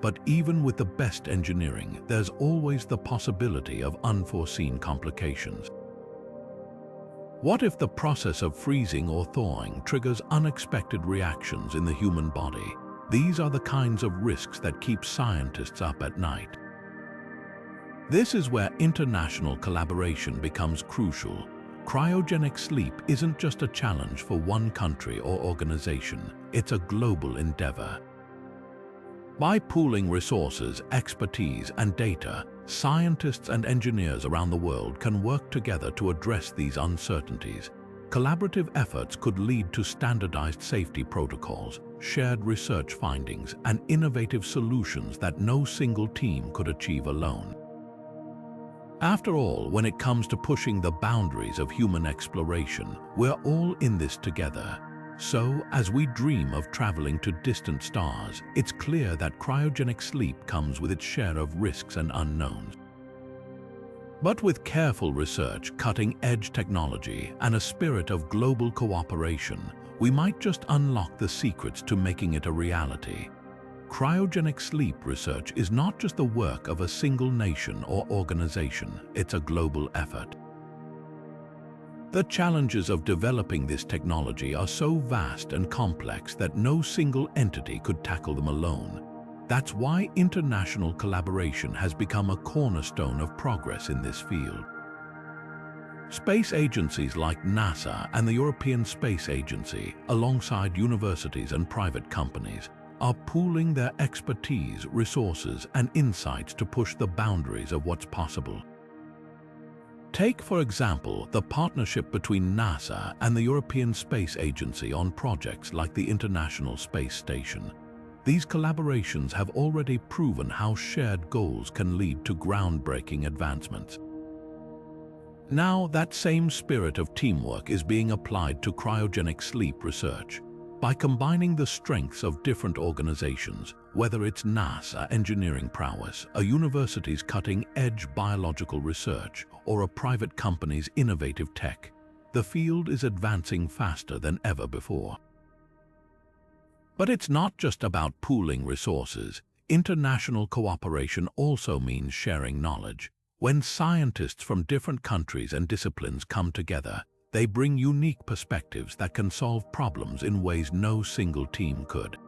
But even with the best engineering, there's always the possibility of unforeseen complications. What if the process of freezing or thawing triggers unexpected reactions in the human body? These are the kinds of risks that keep scientists up at night. This is where international collaboration becomes crucial. Cryogenic sleep isn't just a challenge for one country or organization, it's a global endeavor. By pooling resources, expertise, and data, scientists and engineers around the world can work together to address these uncertainties. Collaborative efforts could lead to standardized safety protocols, shared research findings, and innovative solutions that no single team could achieve alone. After all, when it comes to pushing the boundaries of human exploration, we're all in this together. So, as we dream of traveling to distant stars, it's clear that cryogenic sleep comes with its share of risks and unknowns. But with careful research, cutting-edge technology, and a spirit of global cooperation, we might just unlock the secrets to making it a reality. Cryogenic sleep research is not just the work of a single nation or organization, it's a global effort. The challenges of developing this technology are so vast and complex that no single entity could tackle them alone. That's why international collaboration has become a cornerstone of progress in this field. Space agencies like NASA and the European Space Agency, alongside universities and private companies, are pooling their expertise, resources, and insights to push the boundaries of what's possible. Take, for example, the partnership between NASA and the European Space Agency on projects like the International Space Station. These collaborations have already proven how shared goals can lead to groundbreaking advancements. Now, that same spirit of teamwork is being applied to cryogenic sleep research. By combining the strengths of different organizations, whether it's NASA engineering prowess, a university's cutting-edge biological research, or a private company's innovative tech, the field is advancing faster than ever before. But it's not just about pooling resources. International cooperation also means sharing knowledge. When scientists from different countries and disciplines come together, they bring unique perspectives that can solve problems in ways no single team could.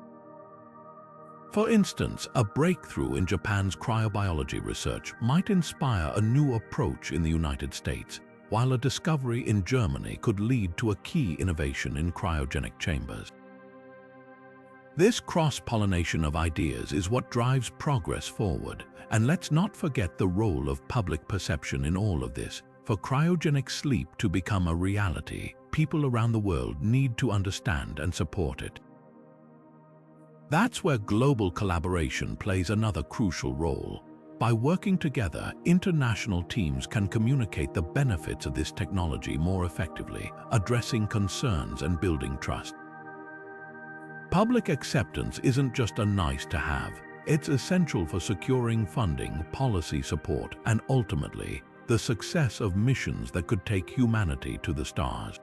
For instance, a breakthrough in Japan's cryobiology research might inspire a new approach in the United States, while a discovery in Germany could lead to a key innovation in cryogenic chambers. This cross-pollination of ideas is what drives progress forward, and let's not forget the role of public perception in all of this. For cryogenic sleep to become a reality, people around the world need to understand and support it. That's where global collaboration plays another crucial role. By working together, international teams can communicate the benefits of this technology more effectively, addressing concerns and building trust. Public acceptance isn't just a nice-to-have. It's essential for securing funding, policy support, and ultimately, the success of missions that could take humanity to the stars.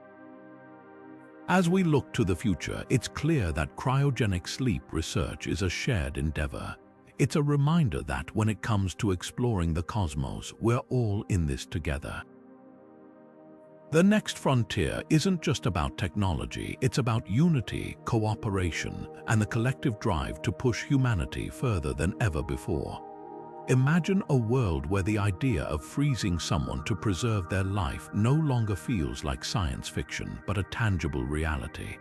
As we look to the future, it's clear that cryogenic sleep research is a shared endeavor. It's a reminder that when it comes to exploring the cosmos, we're all in this together. The next frontier isn't just about technology, it's about unity, cooperation, and the collective drive to push humanity further than ever before. Imagine a world where the idea of freezing someone to preserve their life no longer feels like science fiction, but a tangible reality.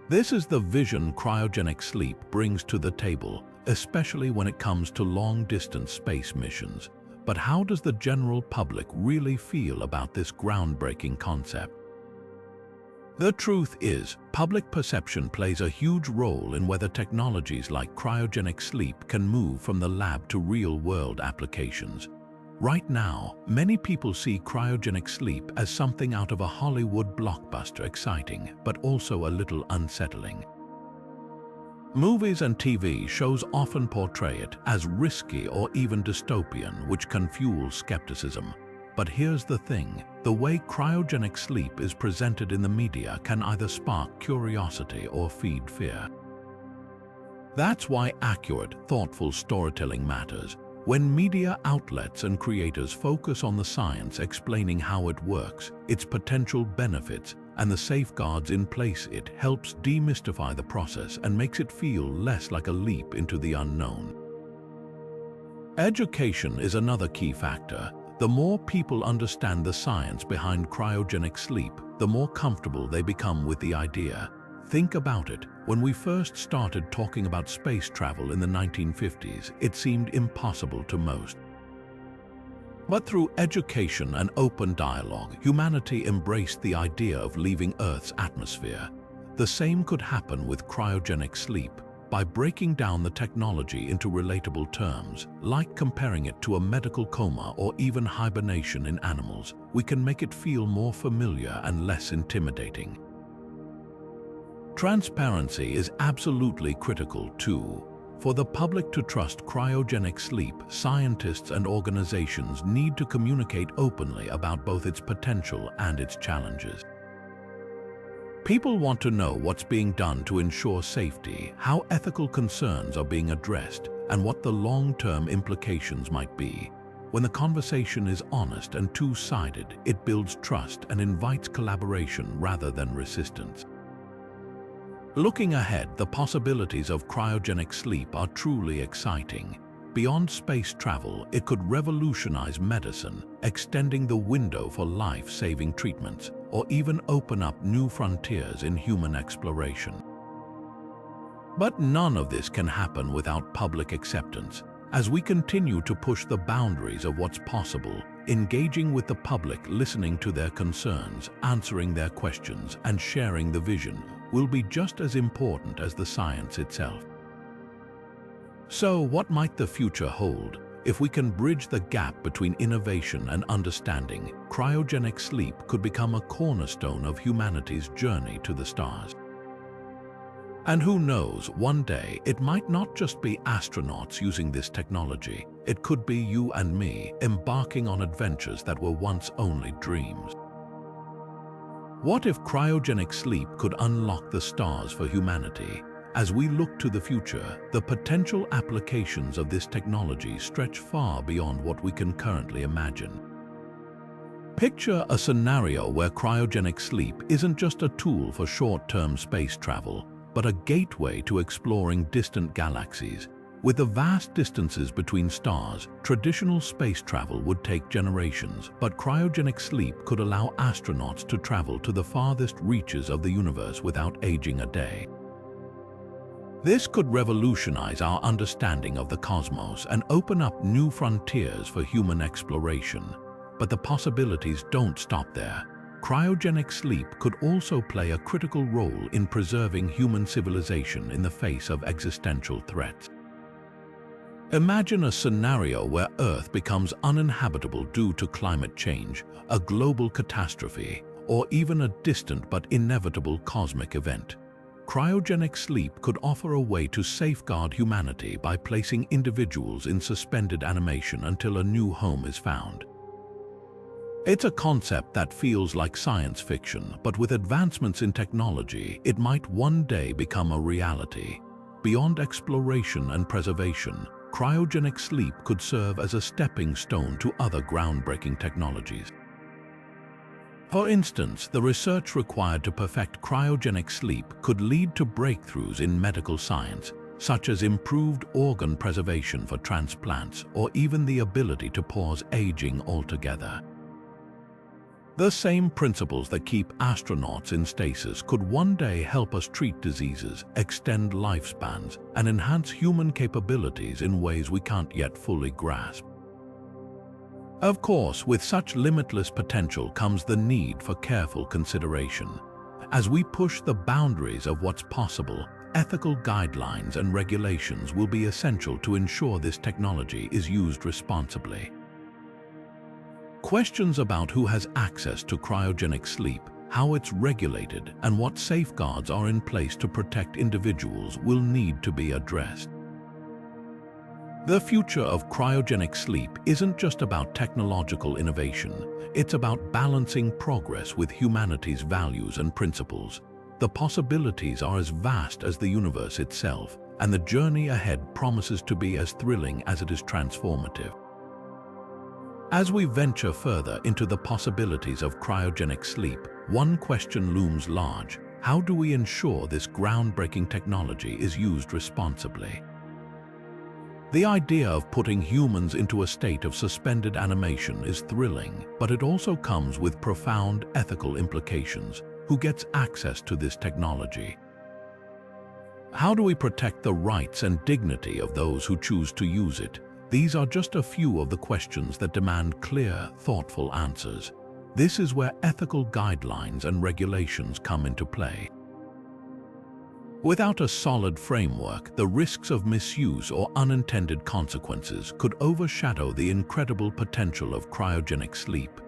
This is the vision cryogenic sleep brings to the table, especially when it comes to long-distance space missions. But how does the general public really feel about this groundbreaking concept? The truth is, public perception plays a huge role in whether technologies like cryogenic sleep can move from the lab to real-world applications. Right now, many people see cryogenic sleep as something out of a Hollywood blockbuster, exciting, but also a little unsettling. Movies and TV shows often portray it as risky or even dystopian, which can fuel skepticism. But here's the thing, the way cryogenic sleep is presented in the media can either spark curiosity or feed fear. That's why accurate, thoughtful storytelling matters. When media outlets and creators focus on the science explaining how it works, its potential benefits, and the safeguards in place, it helps demystify the process and makes it feel less like a leap into the unknown. Education is another key factor. The more people understand the science behind cryogenic sleep, the more comfortable they become with the idea. Think about it. When we first started talking about space travel in the 1950s, it seemed impossible to most. But through education and open dialogue, humanity embraced the idea of leaving Earth's atmosphere. The same could happen with cryogenic sleep. By breaking down the technology into relatable terms, like comparing it to a medical coma or even hibernation in animals, we can make it feel more familiar and less intimidating. Transparency is absolutely critical too. For the public to trust cryogenic sleep, scientists and organizations need to communicate openly about both its potential and its challenges. People want to know what's being done to ensure safety, how ethical concerns are being addressed, and what the long-term implications might be. When the conversation is honest and two-sided, it builds trust and invites collaboration rather than resistance. Looking ahead, the possibilities of cryogenic sleep are truly exciting. Beyond space travel, it could revolutionize medicine, extending the window for life-saving treatments, or even open up new frontiers in human exploration. But none of this can happen without public acceptance. As we continue to push the boundaries of what's possible, engaging with the public, listening to their concerns, answering their questions, and sharing the vision will be just as important as the science itself. So, what might the future hold? If we can bridge the gap between innovation and understanding, cryogenic sleep could become a cornerstone of humanity's journey to the stars. And who knows, one day it might not just be astronauts using this technology, it could be you and me embarking on adventures that were once only dreams. What if cryogenic sleep could unlock the stars for humanity? As we look to the future, the potential applications of this technology stretch far beyond what we can currently imagine. Picture a scenario where cryogenic sleep isn't just a tool for short-term space travel, but a gateway to exploring distant galaxies. With the vast distances between stars, traditional space travel would take generations, but cryogenic sleep could allow astronauts to travel to the farthest reaches of the universe without aging a day. This could revolutionize our understanding of the cosmos and open up new frontiers for human exploration. But the possibilities don't stop there. Cryogenic sleep could also play a critical role in preserving human civilization in the face of existential threats. Imagine a scenario where Earth becomes uninhabitable due to climate change, a global catastrophe, or even a distant but inevitable cosmic event. Cryogenic sleep could offer a way to safeguard humanity by placing individuals in suspended animation until a new home is found. It's a concept that feels like science fiction, but with advancements in technology, it might one day become a reality. Beyond exploration and preservation, cryogenic sleep could serve as a stepping stone to other groundbreaking technologies. For instance, the research required to perfect cryogenic sleep could lead to breakthroughs in medical science, such as improved organ preservation for transplants or even the ability to pause aging altogether. The same principles that keep astronauts in stasis could one day help us treat diseases, extend lifespans, and enhance human capabilities in ways we can't yet fully grasp. Of course, with such limitless potential comes the need for careful consideration. As we push the boundaries of what's possible, ethical guidelines and regulations will be essential to ensure this technology is used responsibly. Questions about who has access to cryogenic sleep, how it's regulated, and what safeguards are in place to protect individuals will need to be addressed. The future of cryogenic sleep isn't just about technological innovation, it's about balancing progress with humanity's values and principles. The possibilities are as vast as the universe itself, and the journey ahead promises to be as thrilling as it is transformative. As we venture further into the possibilities of cryogenic sleep, one question looms large: how do we ensure this groundbreaking technology is used responsibly? The idea of putting humans into a state of suspended animation is thrilling, but it also comes with profound ethical implications. Who gets access to this technology? How do we protect the rights and dignity of those who choose to use it? These are just a few of the questions that demand clear, thoughtful answers. This is where ethical guidelines and regulations come into play. Without a solid framework, the risks of misuse or unintended consequences could overshadow the incredible potential of cryogenic sleep.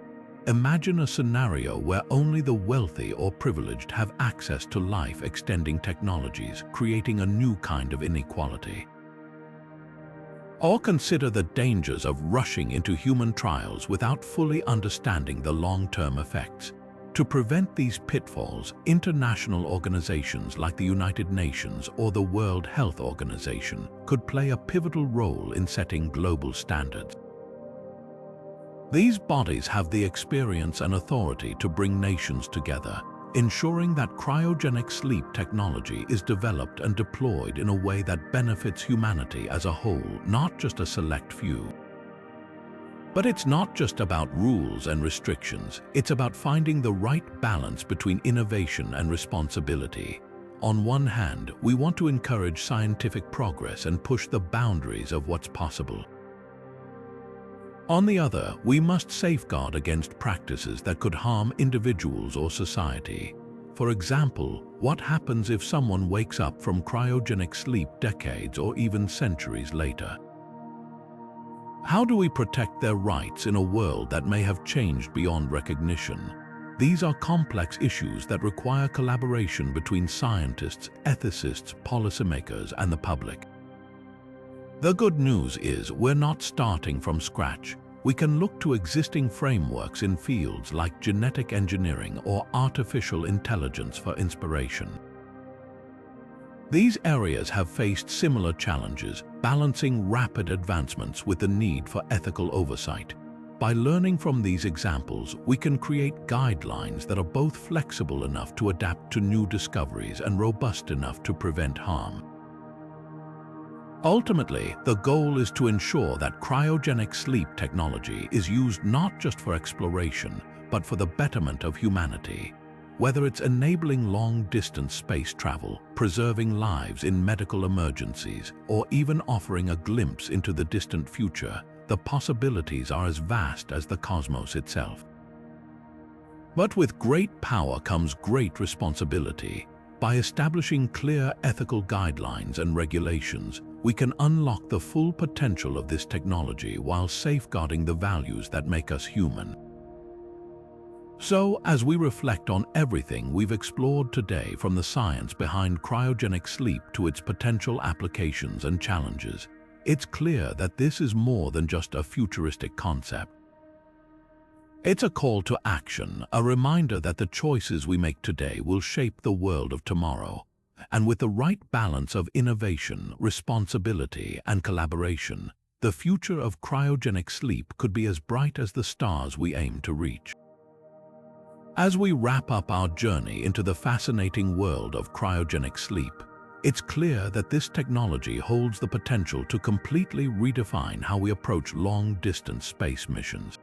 Imagine a scenario where only the wealthy or privileged have access to life-extending technologies, creating a new kind of inequality. Or consider the dangers of rushing into human trials without fully understanding the long-term effects. To prevent these pitfalls, international organizations like the United Nations or the World Health Organization could play a pivotal role in setting global standards. These bodies have the experience and authority to bring nations together, ensuring that cryogenic sleep technology is developed and deployed in a way that benefits humanity as a whole, not just a select few. But it's not just about rules and restrictions, it's about finding the right balance between innovation and responsibility. On one hand, we want to encourage scientific progress and push the boundaries of what's possible. On the other, we must safeguard against practices that could harm individuals or society. For example, what happens if someone wakes up from cryogenic sleep decades or even centuries later? How do we protect their rights in a world that may have changed beyond recognition? These are complex issues that require collaboration between scientists, ethicists, policymakers, and the public. The good news is we're not starting from scratch. We can look to existing frameworks in fields like genetic engineering or artificial intelligence for inspiration. These areas have faced similar challenges, balancing rapid advancements with the need for ethical oversight. By learning from these examples, we can create guidelines that are both flexible enough to adapt to new discoveries and robust enough to prevent harm. Ultimately, the goal is to ensure that cryogenic sleep technology is used not just for exploration, but for the betterment of humanity. Whether it's enabling long-distance space travel, preserving lives in medical emergencies, or even offering a glimpse into the distant future, the possibilities are as vast as the cosmos itself. But with great power comes great responsibility. By establishing clear ethical guidelines and regulations, we can unlock the full potential of this technology while safeguarding the values that make us human. So, as we reflect on everything we've explored today, from the science behind cryogenic sleep to its potential applications and challenges, it's clear that this is more than just a futuristic concept. It's a call to action, a reminder that the choices we make today will shape the world of tomorrow. And with the right balance of innovation, responsibility, and collaboration, the future of cryogenic sleep could be as bright as the stars we aim to reach. As we wrap up our journey into the fascinating world of cryogenic sleep, it's clear that this technology holds the potential to completely redefine how we approach long-distance space missions.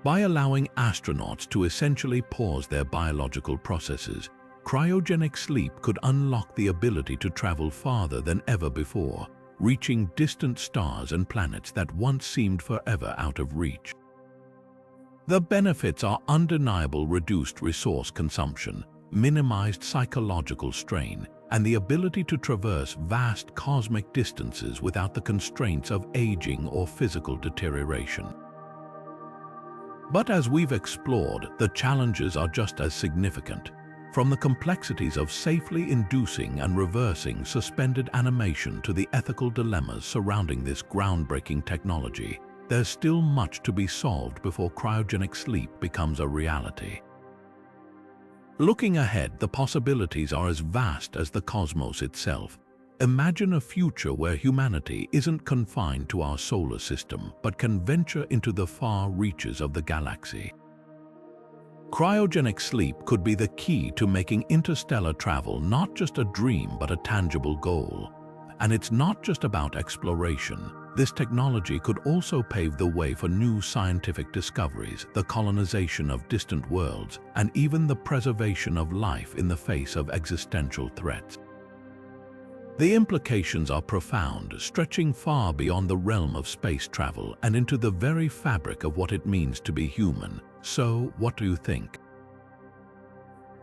By allowing astronauts to essentially pause their biological processes, cryogenic sleep could unlock the ability to travel farther than ever before, reaching distant stars and planets that once seemed forever out of reach. The benefits are undeniable: reduced resource consumption, minimized psychological strain, and the ability to traverse vast cosmic distances without the constraints of aging or physical deterioration. But as we've explored, the challenges are just as significant. From the complexities of safely inducing and reversing suspended animation to the ethical dilemmas surrounding this groundbreaking technology, there's still much to be solved before cryogenic sleep becomes a reality. Looking ahead, the possibilities are as vast as the cosmos itself. Imagine a future where humanity isn't confined to our solar system, but can venture into the far reaches of the galaxy. Cryogenic sleep could be the key to making interstellar travel not just a dream but a tangible goal. And it's not just about exploration. This technology could also pave the way for new scientific discoveries, the colonization of distant worlds, and even the preservation of life in the face of existential threats. The implications are profound, stretching far beyond the realm of space travel and into the very fabric of what it means to be human. So, what do you think?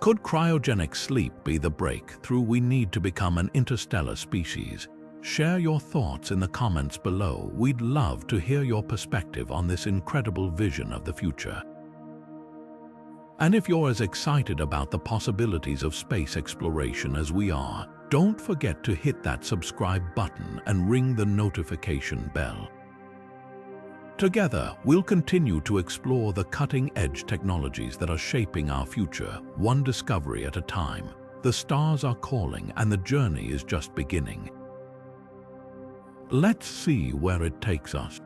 Could cryogenic sleep be the breakthrough we need to become an interstellar species? Share your thoughts in the comments below. We'd love to hear your perspective on this incredible vision of the future. And if you're as excited about the possibilities of space exploration as we are, don't forget to hit that subscribe button and ring the notification bell. Together, we'll continue to explore the cutting-edge technologies that are shaping our future, one discovery at a time. The stars are calling and the journey is just beginning. Let's see where it takes us.